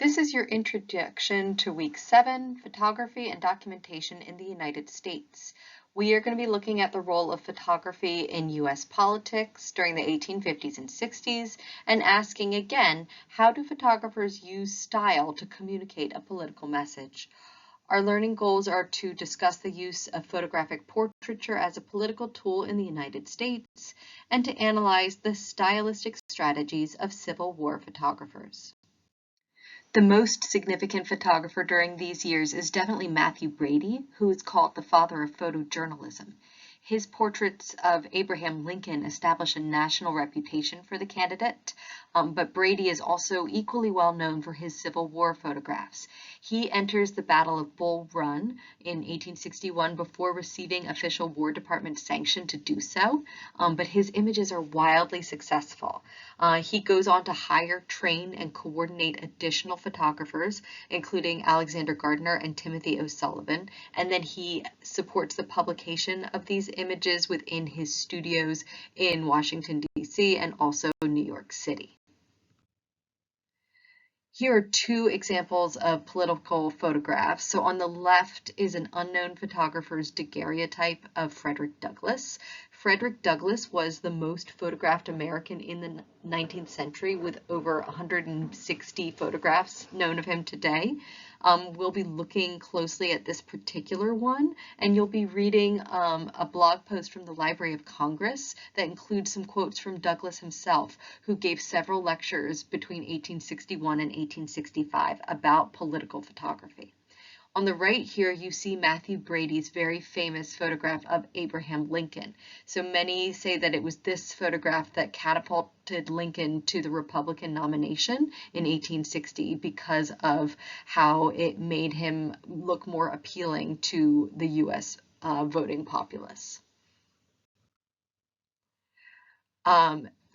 This is your introduction to Week 7, Photography and Documentation in the United States. We are going to be looking at the role of photography in U.S. politics during the 1850s and 60s and asking again, how do photographers use style to communicate a political message? Our learning goals are to discuss the use of photographic portraiture as a political tool in the United States and to analyze the stylistic strategies of Civil War photographers. The most significant photographer during these years is definitely Matthew Brady, who is called the father of photojournalism. His portraits of Abraham Lincoln establish a national reputation for the candidate, but Brady is also equally well known for his Civil War photographs. He enters the Battle of Bull Run in 1861 before receiving official War Department sanction to do so, but his images are wildly successful. He goes on to hire, train, and coordinate additional photographers, including Alexander Gardner and Timothy O'Sullivan, and then he supports the publication of these images within his studios in Washington, D.C. and also New York City. Here are two examples of political photographs. So on the left is an unknown photographer's daguerreotype of Frederick Douglass. Frederick Douglass was the most photographed American in the 19th century with over 160 photographs known of him today. We'll be looking closely at this particular one, and you'll be reading a blog post from the Library of Congress that includes some quotes from Douglass himself, who gave several lectures between 1861 and 1865 about political photography. On the right here, you see Matthew Brady's very famous photograph of Abraham Lincoln. So many say that it was this photograph that catapulted Lincoln to the Republican nomination in 1860 because of how it made him look more appealing to the U.S. Voting populace.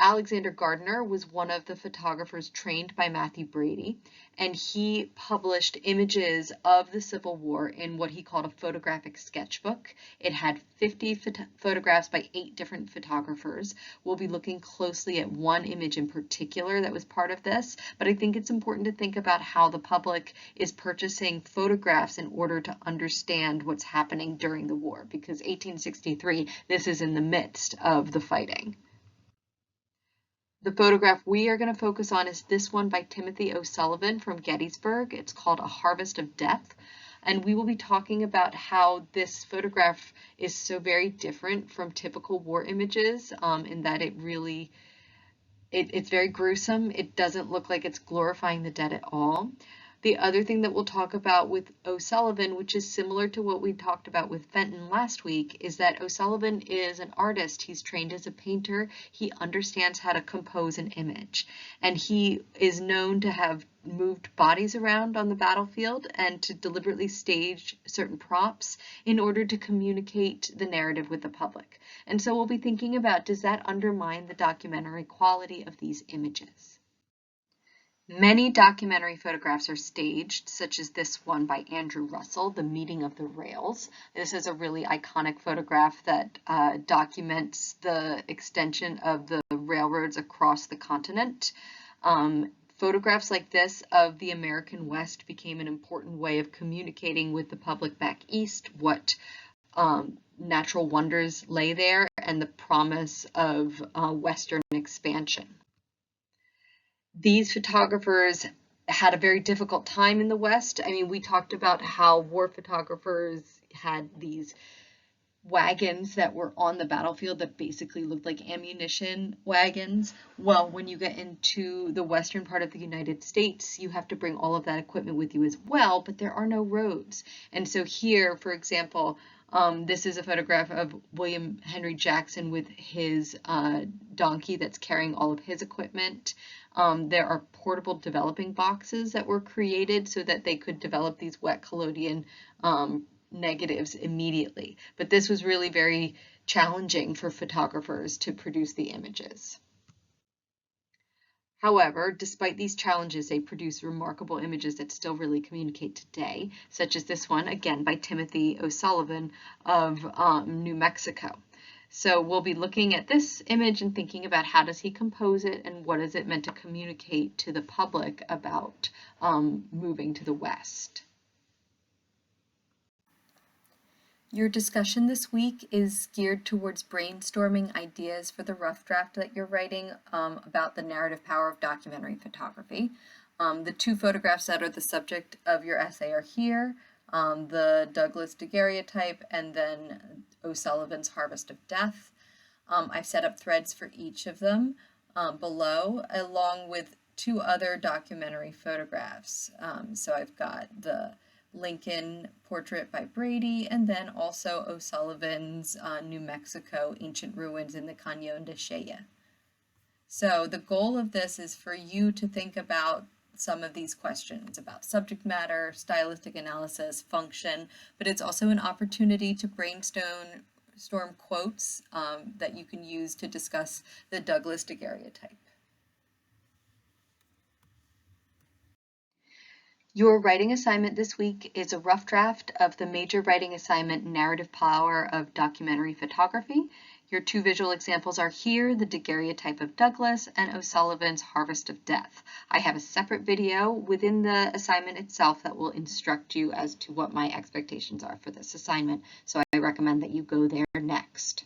Alexander Gardner was one of the photographers trained by Matthew Brady, and he published images of the Civil War in what he called a photographic sketchbook. It had 50 photographs by 8 different photographers. We'll be looking closely at one image in particular that was part of this, but I think it's important to think about how the public is purchasing photographs in order to understand what's happening during the war, because 1863, this is in the midst of the fighting. The photograph we are going to focus on is this one by Timothy O'Sullivan from Gettysburg. It's called A Harvest of Death. And we will be talking about how this photograph is so very different from typical war images in that it's very gruesome. It doesn't look like it's glorifying the dead at all. The other thing that we'll talk about with O'Sullivan, which is similar to what we talked about with Fenton last week, is that O'Sullivan is an artist. He's trained as a painter. He understands how to compose an image. And he is known to have moved bodies around on the battlefield and to deliberately stage certain props in order to communicate the narrative with the public. And so we'll be thinking about, does that undermine the documentary quality of these images? Many documentary photographs are staged, such as this one by Andrew Russell, The Meeting of the Rails. This is a really iconic photograph that documents the extension of the railroads across the continent. Photographs like this of the American West became an important way of communicating with the public back east what natural wonders lay there and the promise of Western expansion. These photographers had a very difficult time in the West. I mean, we talked about how war photographers had these wagons that were on the battlefield that basically looked like ammunition wagons. Well, when you get into the western part of the United States, you have to bring all of that equipment with you as well, but there are no roads. And so here, for example, this is a photograph of William Henry Jackson with his donkey that's carrying all of his equipment. There are portable developing boxes that were created so that they could develop these wet collodion negatives immediately. But this was really very challenging for photographers to produce the images. However, despite these challenges, they produce remarkable images that still really communicate today, such as this one, again by Timothy O'Sullivan of New Mexico. So we'll be looking at this image and thinking about how does he compose it and what is it meant to communicate to the public about moving to the West. Your discussion this week is geared towards brainstorming ideas for the rough draft that you're writing about the narrative power of documentary photography. The two photographs that are the subject of your essay are here, the Douglas daguerreotype and then O'Sullivan's Harvest of Death. I've set up threads for each of them below, along with two other documentary photographs. So I've got the Lincoln portrait by Brady, and then also O'Sullivan's New Mexico ancient ruins in the Cañón de Xella. So the goal of this is for you to think about some of these questions about subject matter, stylistic analysis, function, but it's also an opportunity to brainstorm quotes that you can use to discuss the Douglas daguerreotype. Your writing assignment this week is a rough draft of the major writing assignment, Narrative Power of Documentary Photography. Your two visual examples are here, the daguerreotype of Douglas and O'Sullivan's Harvest of Death. I have a separate video within the assignment itself that will instruct you as to what my expectations are for this assignment, so I recommend that you go there next.